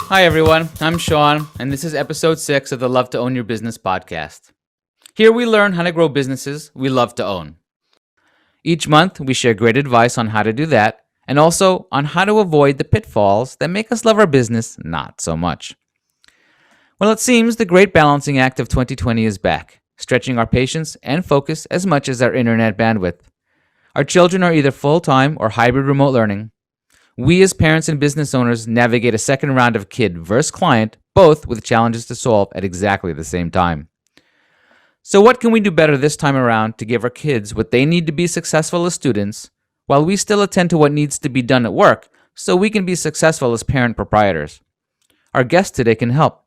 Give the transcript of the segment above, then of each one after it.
Hi, everyone. I'm Sean, and this is episode 6 of the Love to Own Your Business podcast. Here we learn how to grow businesses we love to own. Each month, we share great advice on how to do that, and also on how to avoid the pitfalls that make us love our business not so much. Well, it seems the great balancing act of 2020 is back, stretching our patience and focus as much as our internet bandwidth. Our children are either full-time or hybrid remote learning. We as parents and business owners navigate a second round of kid versus client, both with challenges to solve at exactly the same time. So what can we do better this time around to give our kids what they need to be successful as students, while we still attend to what needs to be done at work so we can be successful as parent proprietors? Our guest today can help.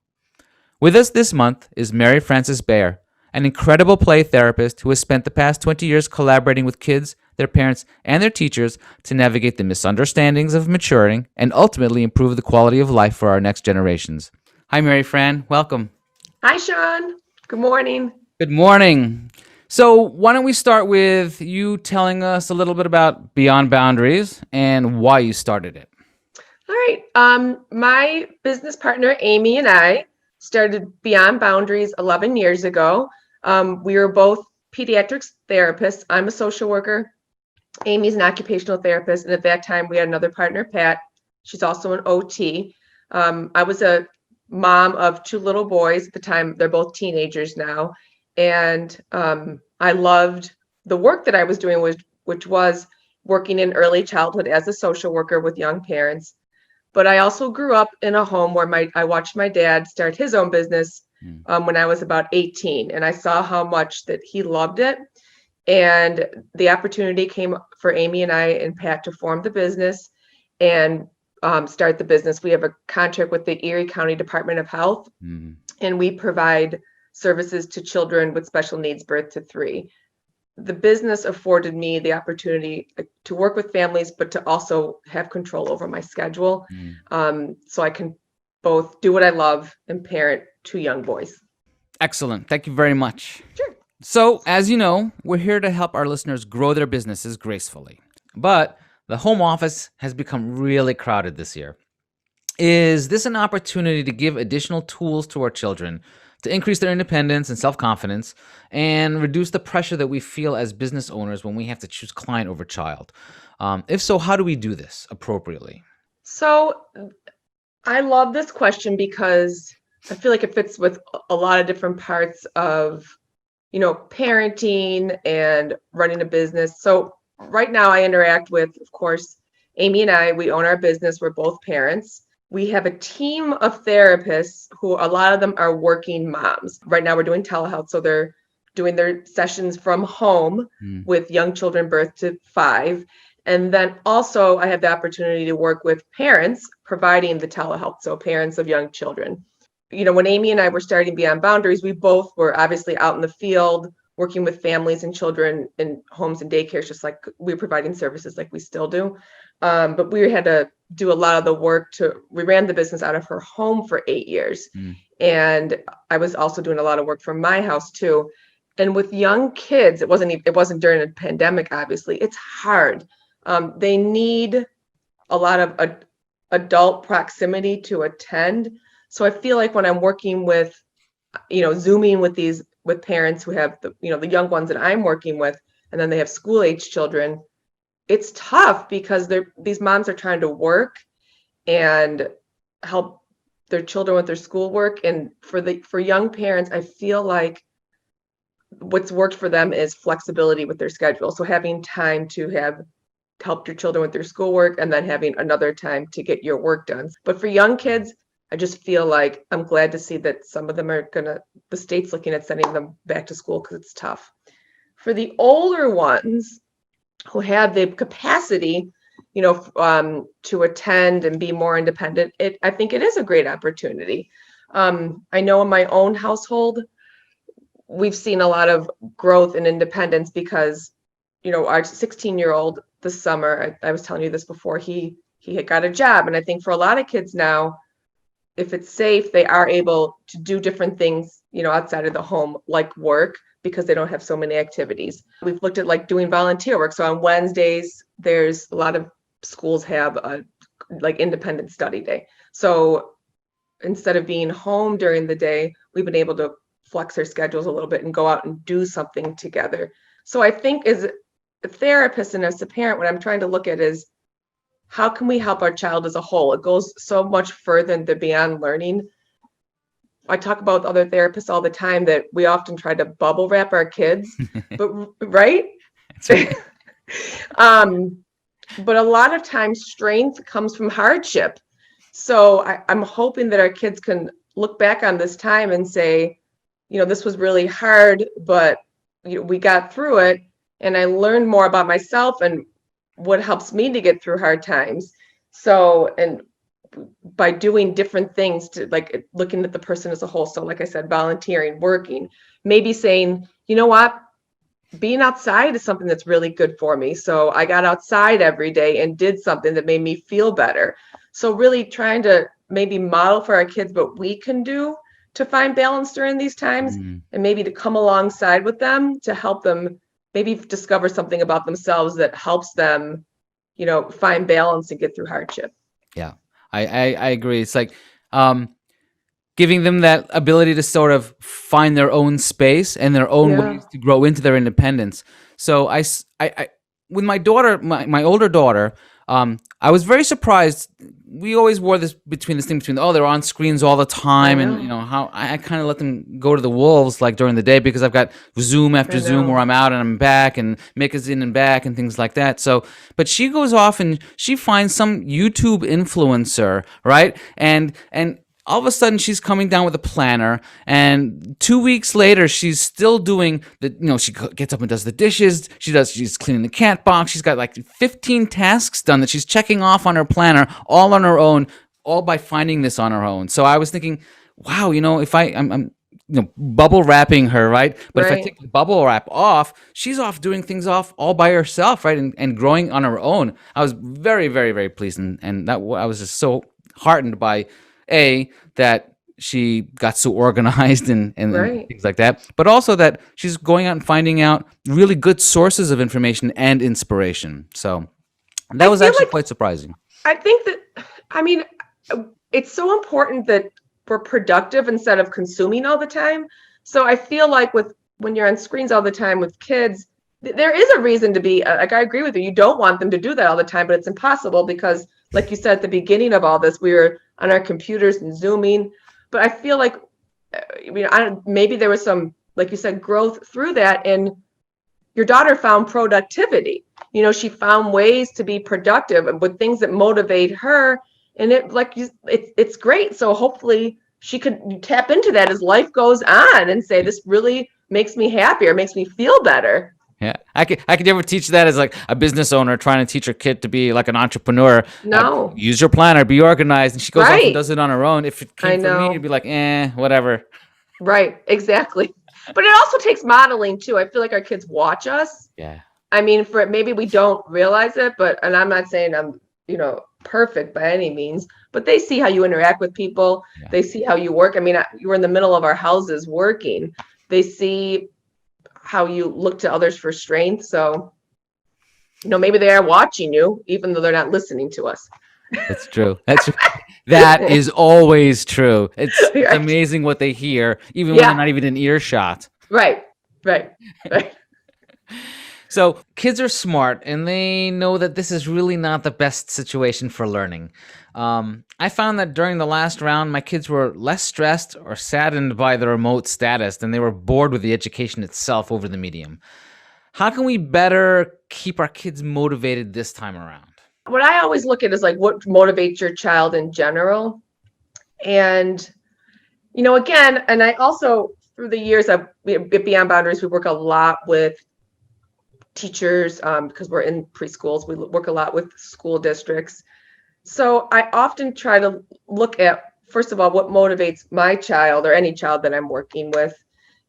With us this month is Mary Frances Bayer, an incredible play therapist who has spent the past 20 years collaborating with kids, their parents, and their teachers to navigate the misunderstandings of maturing and ultimately improve the quality of life for our next generations. Hi, Mary Fran. Welcome. Hi, Sean. Good morning. Good morning. So why don't we start with you telling us a little bit about Beyond Boundaries and why you started it? All right. My business partner, Amy, and I started Beyond Boundaries 11 years ago. We were both pediatrics therapists. I'm a social worker. Amy's an occupational therapist. And at that time, we had another partner, Pat. She's also an OT. I was a mom of two little boys at the time. They're both teenagers now. And I loved the work that I was doing, which was working in early childhood as a social worker with young parents. But I also grew up in a home where I watched my dad start his own business when I was about 18. And I saw how much that he loved it. And the opportunity came for Amy and I and Pat to form the business and start the business. We have a contract with the Erie County Department of Health, and we provide services to children with special needs birth to 3. The business afforded me the opportunity to work with families, but to also have control over my schedule. So I can both do what I love and parent 2 young boys. Excellent. Thank you very much. Sure. So, as you know, we're here to help our listeners grow their businesses gracefully. But the home office has become really crowded this year. Is this an opportunity to give additional tools to our children to increase their independence and self-confidence and reduce the pressure that we feel as business owners when we have to choose client over child? If so, how do we do this appropriately? So I love this question because I feel like it fits with a lot of different parts of, parenting and running a business. So right now I interact with, of course, Amy and I, we own our business. We're both parents. We have a team of therapists who a lot of them are working moms. Right now we're doing telehealth. So they're doing their sessions from home with young children birth to 5. And then also I have the opportunity to work with parents providing the telehealth. So parents of young children. When Amy and I were starting Beyond Boundaries, we both were obviously out in the field working with families and children in homes and daycares, just like we're providing services like we still do. But we had to do a lot of the work we ran the business out of her home for 8 years. And I was also doing a lot of work from my house too. And with young kids, it wasn't during a pandemic, obviously. It's hard. They need a lot of adult proximity to attend. So I feel like when I'm working with, Zooming with parents who have the young ones that I'm working with, and then they have school age children, it's tough because these moms are trying to work and help their children with their schoolwork. And for young parents, I feel like what's worked for them is flexibility with their schedule. So having time to help your children with their schoolwork and then having another time to get your work done. But for young kids, I just feel like I'm glad to see that some of them the state's looking at sending them back to school because it's tough. For the older ones who have the capacity, to attend and be more independent, I think it is a great opportunity. I know in my own household, we've seen a lot of growth and independence because, our 16-year-old this summer, I was telling you this before, he had got a job. And I think for a lot of kids now, if it's safe, they are able to do different things, outside of the home, like work, because they don't have so many activities. We've looked at doing volunteer work. So on Wednesdays, there's a lot of schools have a independent study day. So instead of being home during the day, we've been able to flex our schedules a little bit and go out and do something together. So I think as a therapist and as a parent, what I'm trying to look at is how can we help our child as a whole? It goes so much further than beyond learning. I talk about with other therapists all the time that we often try to bubble wrap our kids, but right? That's right. But a lot of times strength comes from hardship. So I'm hoping that our kids can look back on this time and say, this was really hard, but we got through it, and I learned more about myself and what helps me to get through hard times. So, and by doing different things to like looking at the person as a whole. So like I said, volunteering, working, maybe saying, you know what, being outside is something that's really good for me. So I got outside every day and did something that made me feel better. So really trying to maybe model for our kids what we can do to find balance during these times, and maybe to come alongside with them to help them maybe discover something about themselves that helps them, find balance and get through hardship. Yeah, I agree. It's like giving them that ability to sort of find their own space and their own ways to grow into their independence. So I with my daughter, my older daughter, I was very surprised. We always wore this thing between, they're on screens all the time. And, how I kind of let them go to the wolves like during the day because I've got Zoom after Zoom where I'm out and I'm back and Mika's in and back and things like that. So, but she goes off and she finds some YouTube influencer, right? And all of a sudden she's coming down with a planner, and 2 weeks later she's still doing she gets up and does the dishes, she's cleaning the cat box, she's got like 15 tasks done that she's checking off on her planner, all on her own, all by finding this on her own. So I was thinking, wow, if I'm bubble wrapping her, right? But if I take the bubble wrap off, she's off doing things all by herself, right? And growing on her own. I was very, very, very pleased, and that I was just so heartened by that she got so organized and things like that, but also that she's going out and finding out really good sources of information and inspiration. So that was actually quite surprising. I think that, it's so important that we're productive instead of consuming all the time. So I feel like when you're on screens all the time with kids, there is a reason to be, like, I agree with you. You don't want them to do that all the time, but it's impossible because, like you said at the beginning of all this, we were on our computers and Zooming. But I feel like, maybe there was some, like you said, growth through that. And your daughter found productivity. She found ways to be productive with things that motivate her. And it's great. So hopefully she could tap into that as life goes on and say, this really makes me happier, makes me feel better. Yeah, I could never teach that as like a business owner trying to teach her kid to be like an entrepreneur. No. Use your planner, be organized, and she goes off and does it on her own. If it came from me, you'd be like, whatever. Right, exactly. But it also takes modeling too. I feel like our kids watch us. Yeah. Maybe we don't realize it, and I'm not saying I'm, perfect by any means, but they see how you interact with people. Yeah. They see how you work. You were in the middle of our houses working. They see how you look to others for strength. So, maybe they are watching you, even though they're not listening to us. That's true. That is always true. It's amazing what they hear, even when they're not even in earshot. Right. So kids are smart and they know that this is really not the best situation for learning. I found that during the last round, my kids were less stressed or saddened by the remote status than they were bored with the education itself over the medium. How can we better keep our kids motivated this time around? What I always look at is like what motivates your child in general. And, again, and I also, through the years at Beyond Boundaries, we work a lot with teachers because we're in preschools. We work a lot with school districts. So I often try to look at, first of all, what motivates my child or any child that I'm working with,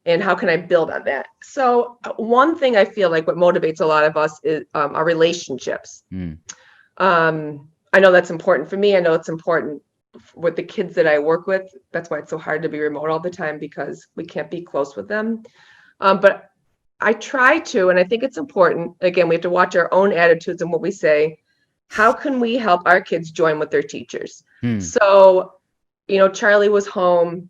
and how can I build on that? So one thing I feel like what motivates a lot of us is our relationships. I know that's important for me. I know it's important with the kids that I work with. That's why it's so hard to be remote all the time, because we can't be close with them. But I try to, and I think it's important, again, we have to watch our own attitudes and what we say. How can we help our kids join with their teachers? So Charlie was home.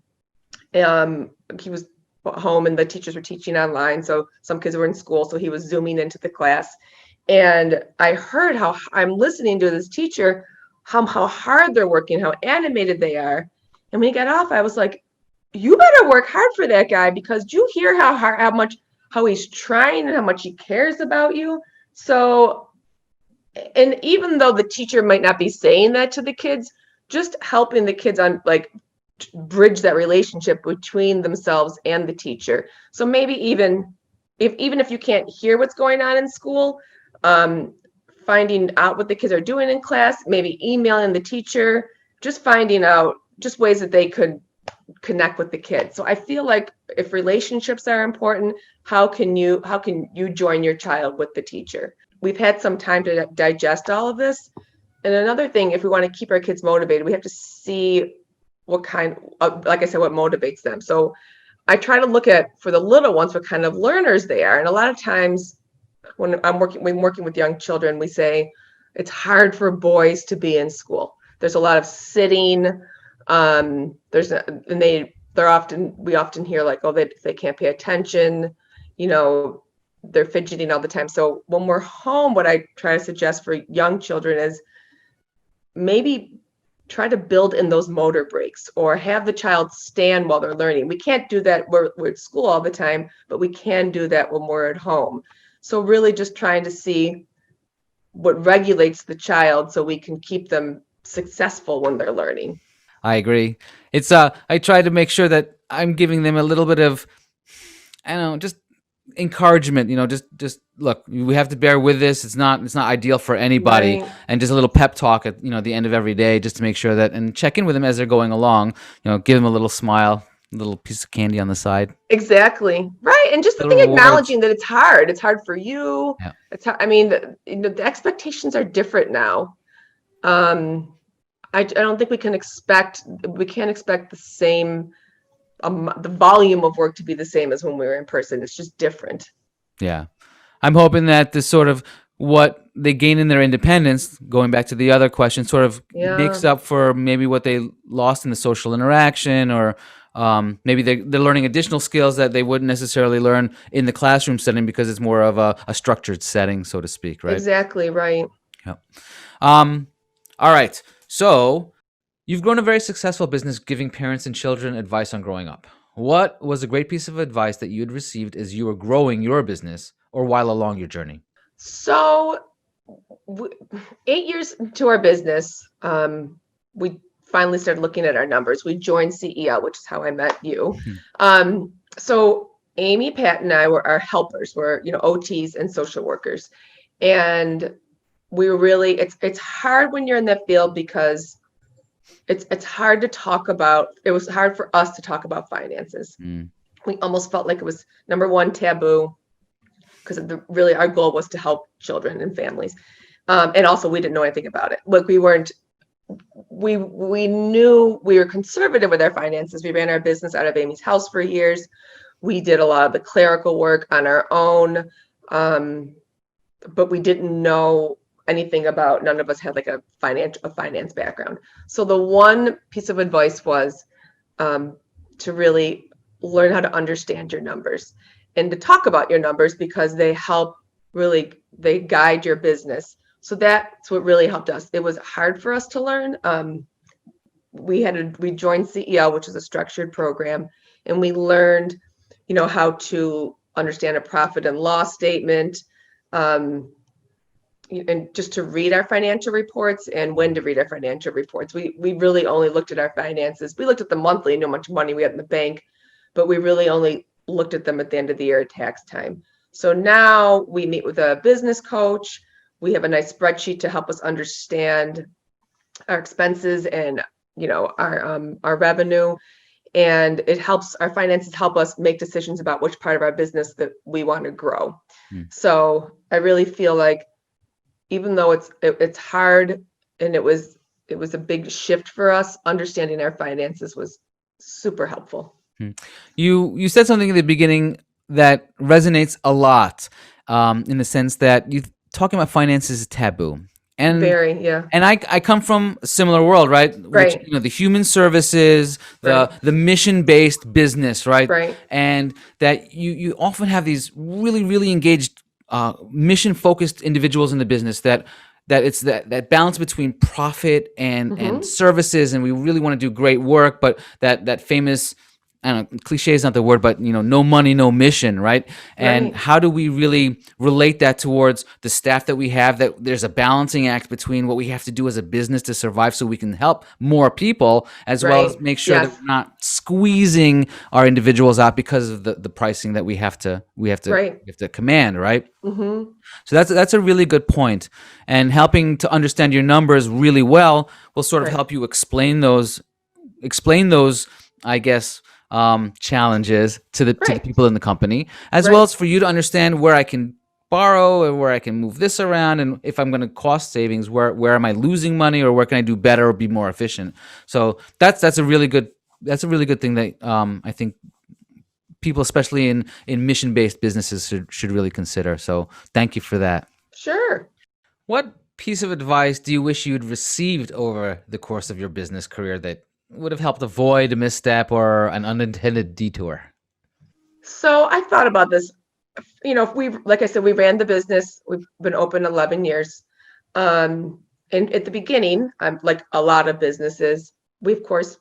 He was home and the teachers were teaching online. So some kids were in school. So he was zooming into the class. And I heard how I'm listening to this teacher, how hard they're working, how animated they are. And when he got off, I was like, you better work hard for that guy, because you hear how he's trying and how much he cares about you. So, and even though the teacher might not be saying that to the kids, just helping the kids on like bridge that relationship between themselves and the teacher. So maybe even if you can't hear what's going on in school, finding out what the kids are doing in class, maybe emailing the teacher, just finding out just ways that they could connect with the kids. So I feel like if relationships are important, how can you join your child with the teacher? We've had some time to digest all of this. And another thing, if we want to keep our kids motivated, we have to see what kind of, like I said, what motivates them. So I try to look at, for the little ones, what kind of learners they are. And a lot of times when we're working with young children, we say it's hard for boys to be in school. There's a lot of sitting. We often hear like, oh, they can't pay attention, they're fidgeting all the time. So when we're home, what I try to suggest for young children is maybe try to build in those motor breaks, or have the child stand while they're learning. We can't do that. We're at school all the time, but we can do that when we're at home. So really just trying to see what regulates the child so we can keep them successful when they're learning. I agree. It's I try to make sure that I'm giving them a little bit of, I don't know, just encouragement, just look, we have to bear with this. It's not ideal for anybody. Right. And just a little pep talk at, the end of every day, just to make sure that, and check in with them as they're going along, give them a little smile, a little piece of candy on the side. Exactly. Right. And just the thing, acknowledging that it's hard for you. Yeah. It's hard. I mean, the expectations are different now. I don't think we can't expect the same, the volume of work to be the same as when we were in person. It's just different. Yeah. I'm hoping that this sort of what they gain in their independence, going back to the other question, sort of makes up for maybe what they lost in the social interaction, or maybe they're learning additional skills that they wouldn't necessarily learn in the classroom setting, because it's more of a structured setting, so to speak, right? Exactly, right. Yep. All right. So you've grown a very successful business giving parents and children advice on growing up. What was a great piece of advice that you had received as you were growing your business, or while along your journey? So 8 years into our business, we finally started looking at our numbers. We joined CEO, which is how I met you. So Amy, Pat, and I were our helpers. We're, OTs and social workers. And we were really, it's hard when you're in that field, because it's hard to talk about. It was hard for us to talk about finances. We almost felt like it was, number one, taboo, because really our goal was to help children and families. And also we didn't know anything about it. Like we knew we were conservative with our finances. We ran our business out of Amy's house for years. We did a lot of the clerical work on our own. But we didn't know anything about, none of us had like a finance background. So the one piece of advice was to really learn how to understand your numbers and to talk about your numbers, because they guide your business. So that's what really helped us. It was hard for us to learn. We joined CEO, which is a structured program, and we learned, how to understand a profit and loss statement, and just to read our financial reports and when to read our financial reports. We really only looked at our finances. We looked at them monthly, knew how much money we had in the bank, but we really only looked at them at the end of the year at tax time. So now we meet with a business coach. We have a nice spreadsheet to help us understand our expenses and, our revenue. And our finances help us make decisions about which part of our business that we want to grow. So I really feel like, even though it's hard and it was a big shift for us, understanding our finances was super helpful. You said something at the beginning that resonates a lot, in the sense that you talking about finances is taboo. And Very, yeah. I come from a similar world, right? Which, Right, the human services, right, the mission based business, right? right. And that you often have these really engaged, mission focused individuals in the business, that it's that balance between profit and Mm-hmm. services, and we really want to do great work, but that famous, I don't know, cliche is not the word, but no money, no mission, right? And Right. how do we really relate that towards the staff that we have? That there's a balancing act between what we have to do as a business to survive, so we can help more people, as well as Right. make sure that Yes. we're not squeezing our individuals out because of the pricing that Right. we have to command, right? Mm-hmm. So that's a really good point, and helping to understand your numbers really well will sort of Right. help you explain those, I guess, challenges to the Right. people in the company, as well Right. as for you to understand where I can borrow and where I can move this around, and if I'm going to cost savings, where am I losing money, or where can I do better or be more efficient. So that's a really good thing that, I think people, especially in mission based businesses, should really consider. So thank you for that. Sure. What piece of advice do you wish you'd received over the course of your business career that would have helped avoid a misstep or an unintended detour? So I thought about this. If like I said, we ran the business. We've been open 11 years. And at the beginning, like a lot of businesses, we of course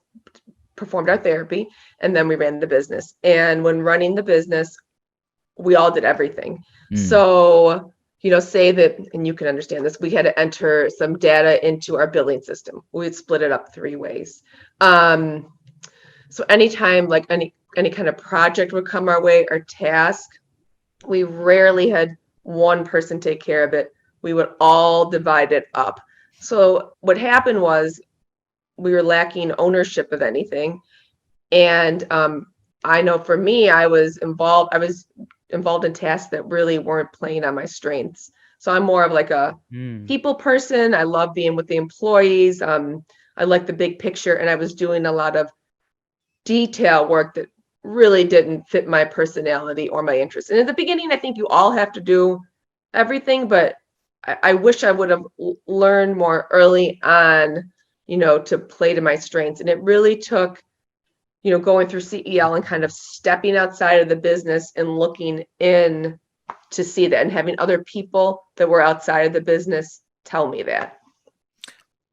performed our therapy and then we ran the business. And when running the business, we all did everything. Mm, So, say that, and you can understand this, we had to enter some data into our billing system. We'd split it up 3 ways. Um, so anytime like any kind of project would come our way or task, we rarely had one person take care of it. We would all divide it up. So what happened was we were lacking ownership of anything. And I know for me, I was involved in tasks that really weren't playing on my strengths. So I'm more of like a mm. people person. I love being with the employees. I like the big picture, and I was doing a lot of detail work that really didn't fit my personality or my interests. And at the beginning, I think you all have to do everything, but I wish I would have learned more early on, to play to my strengths. And it really took, going through CEL and kind of stepping outside of the business and looking in to see that, and having other people that were outside of the business tell me that.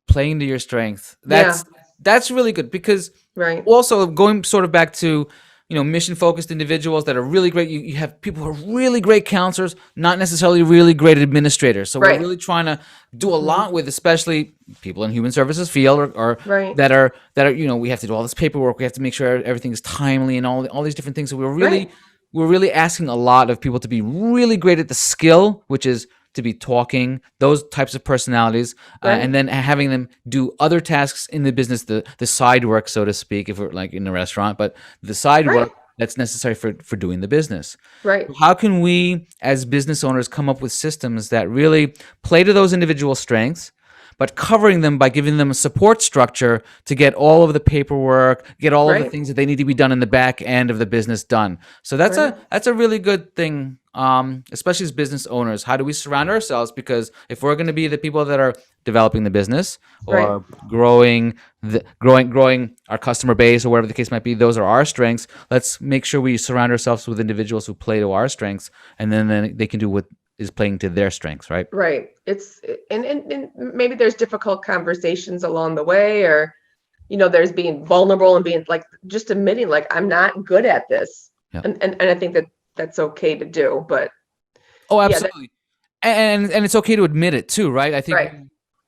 Playing to your strength. Yeah, That's really good, because right, also going sort of back to mission focused individuals that are really great. You have people who are really great counselors, not necessarily really great administrators. So we're right, really trying to do a hmm, lot with, especially people in human services field, or right, that are we have to do all this paperwork. We have to make sure everything is timely and all these different things. So right, we're really asking a lot of people to be really great at the skill, which is to be talking, those types of personalities, right, and then having them do other tasks in the business, the side work, so to speak, if we're like in a restaurant, but the side right, work that's necessary for doing the business. right, How can we, as business owners, come up with systems that really play to those individual strengths, but covering them by giving them a support structure to get all of the paperwork, get all of the right, things that they need to be done in the back end of the business done. So that's right, a really good thing, especially as business owners. How do we surround ourselves? Because if we're going to be the people that are developing the business, right, or growing our customer base, or whatever the case might be, those are our strengths. Let's make sure we surround ourselves with individuals who play to our strengths, and then they can do what is playing to their strengths, right? right. It's and maybe there's difficult conversations along the way, or there's being vulnerable and being like just admitting like I'm not good at this, Yeah. and I think that that's okay to do. But Oh, yeah, absolutely. And it's okay to admit it too, right? I think right.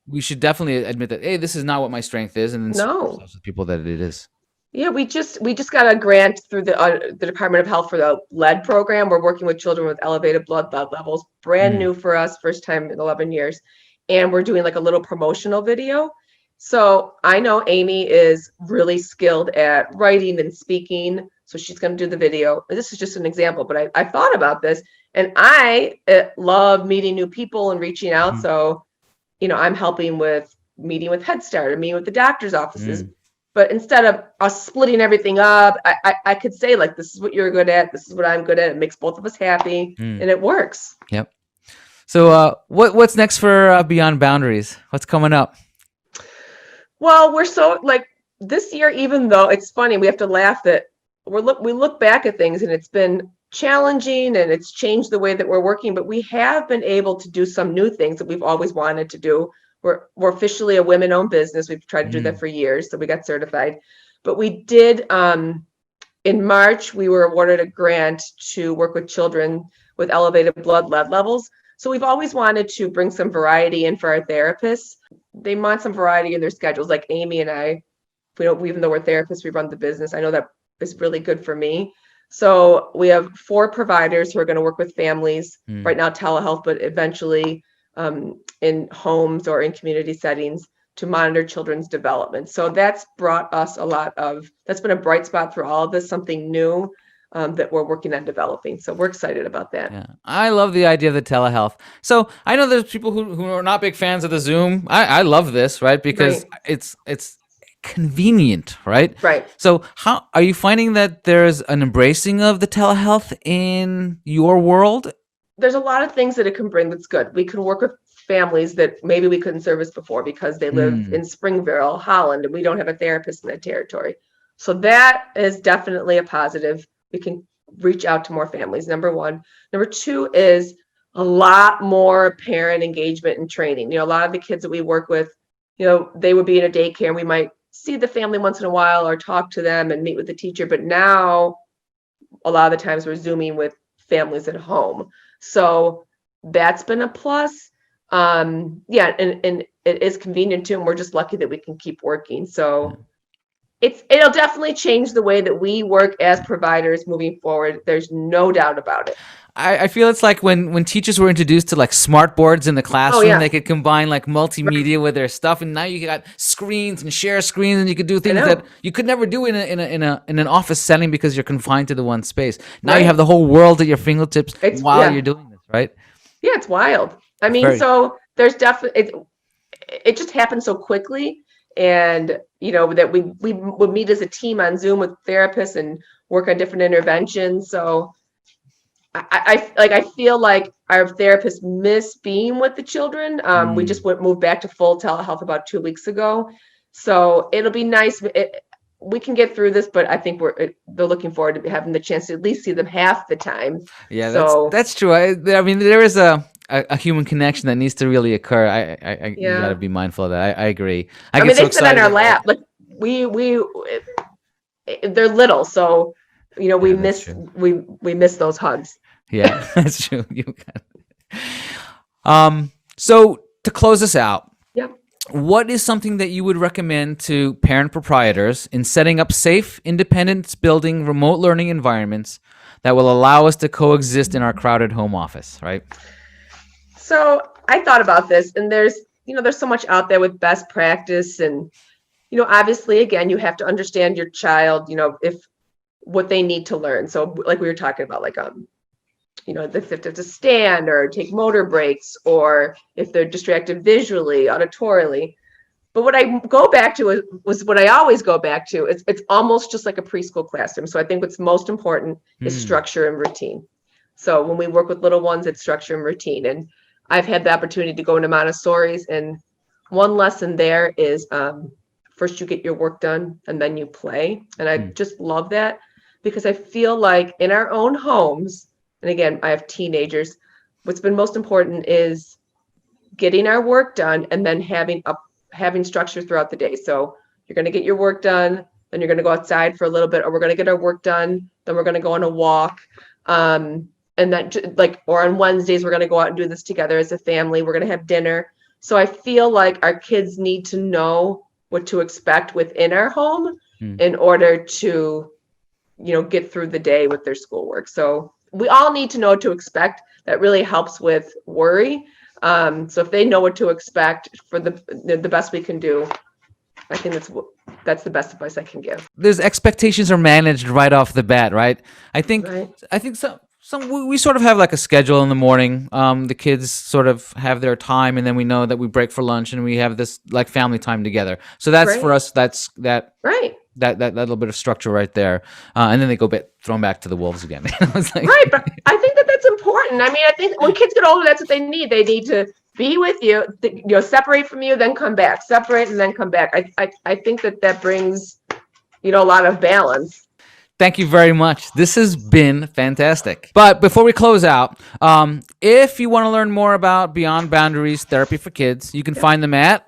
we should definitely admit that, hey, this is not what my strength is, and then surround No. ourselves with people that it is. Yeah, we just got a grant through the Department of Health for the lead program. We're working with children with elevated blood levels. Brand Mm, new for us, first time in 11 years. And we're doing like a little promotional video. So I know Amy is really skilled at writing and speaking. So she's going to do the video. And this is just an example, but I thought about this, and I love meeting new people and reaching out. mm, So, I'm helping with meeting with Head Start and meeting with the doctor's offices. mm, But instead of us splitting everything up, I could say like, this is what you're good at, this is what I'm good at. It makes both of us happy, mm. and it works. Yep. So, what's next for Beyond Boundaries? What's coming up? Well, we're so like this year, even though it's funny, we have to laugh that we look back at things and it's been challenging and it's changed the way that we're working, but we have been able to do some new things that we've always wanted to do. We're officially a women-owned business. We've tried to do that for years, so we got certified. But we did in March, we were awarded a grant to work with children with elevated blood lead levels. So we've always wanted to bring some variety in for our therapists. They want some variety in their schedules. Like Amy and I, even though we're therapists, we run the business. I know that is really good for me. So we have 4 providers who are going to work with families right now, telehealth, but eventually in homes or in community settings to monitor children's development. So that's brought us that's been a bright spot through all of this, something new that we're working on developing. So we're excited about that. Yeah, I love the idea of the telehealth. So I know there's people who are not big fans of the Zoom. I love this, right? Because it's convenient, right? Right. So how are you finding that there's an embracing of the telehealth in your world? There's a lot of things that it can bring that's good. We can work with families that maybe we couldn't service before because they live in Springville, Holland, and we don't have a therapist in that territory. So that is definitely a positive. We can reach out to more families, number one. Number two is a lot more parent engagement and training. A lot of the kids that we work with, they would be in a daycare and we might see the family once in a while or talk to them and meet with the teacher. But now a lot of the times we're Zooming with families at home. So that's been a plus. And it is convenient too. And we're just lucky that we can keep working. So it'll definitely change the way that we work as providers moving forward. There's no doubt about it. I feel it's like when teachers were introduced to like smart boards in the classroom, they could combine like multimedia with their stuff, and now you got screens and share screens, and you could do things that you could never do in an office setting because you're confined to the one space. Now you have the whole world at your fingertips while you're doing this, right? Yeah, it's wild. I mean, so there's definitely it just happens so quickly, and that we would meet as a team on Zoom with therapists and work on different interventions. So I feel like our therapists miss being with the children. We just moved back to full telehealth about 2 weeks ago. So it'll be nice. We can get through this, but I think they're looking forward to having the chance to at least see them half the time. Yeah, that's true. I mean, there is a human connection that needs to really occur. You got to be mindful of that. I agree. I mean, they sit on our lap. Like they're little, so we miss those hugs. Yeah, that's true. You got it. So to close us out, what is something that you would recommend to parent proprietors in setting up safe, independence building, remote learning environments that will allow us to coexist in our crowded home office, right? So I thought about this, and there's so much out there with best practice, and obviously, again, you have to understand your child, if what they need to learn. So like we were talking about, like if they have to stand or take motor breaks, or if they're distracted visually, auditorily. But what I go back to was what I always go back to. It's almost just like a preschool classroom. So I think what's most important is structure and routine. So when we work with little ones, it's structure and routine. And I've had the opportunity to go into Montessori's, and one lesson there is first you get your work done and then you play. And I just love that, because I feel like in our own homes, and again, I have teenagers, what's been most important is getting our work done and then having structure throughout the day. So you're going to get your work done, then you're going to go outside for a little bit, or we're going to get our work done, then we're going to go on a walk. And that, or on Wednesdays, we're going to go out and do this together as a family. We're going to have dinner. So I feel like our kids need to know what to expect within our home in order to, get through the day with their schoolwork. So we all need to know what to expect. That really helps with worry. So if they know what to expect for the best we can do, I think that's the best advice I can give. There's expectations are managed right off the bat, right? I think we sort of have like a schedule in the morning. The kids sort of have their time, and then we know that we break for lunch, and we have this like family time together. So that's for Right. us. That's Right. that little bit of structure right there, and then they go thrown back to the wolves again. It's like, Right, but I think that that's important. I mean, I think when kids get older, that's what they need. They need to be with you, separate from you, then come back, separate and then come back. I think that brings, a lot of balance. Thank you very much. This has been fantastic. But before we close out, if you want to learn more about Beyond Boundaries Therapy for Kids, you can find them at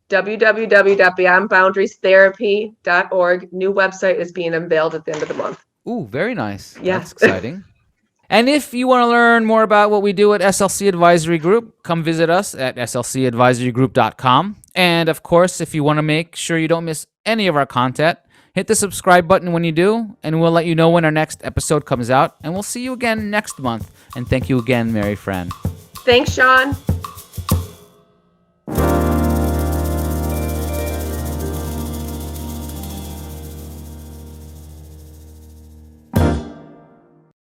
www.beyondboundariestherapy.org. New website is being unveiled at the end of the month. Ooh, very nice. Yeah. That's exciting. And if you want to learn more about what we do at SLC Advisory Group, come visit us at slcadvisorygroup.com. And of course, if you want to make sure you don't miss any of our content, hit the subscribe button when you do, and we'll let you know when our next episode comes out. And we'll see you again next month. And thank you again, Mary Fran. Thanks, Sean.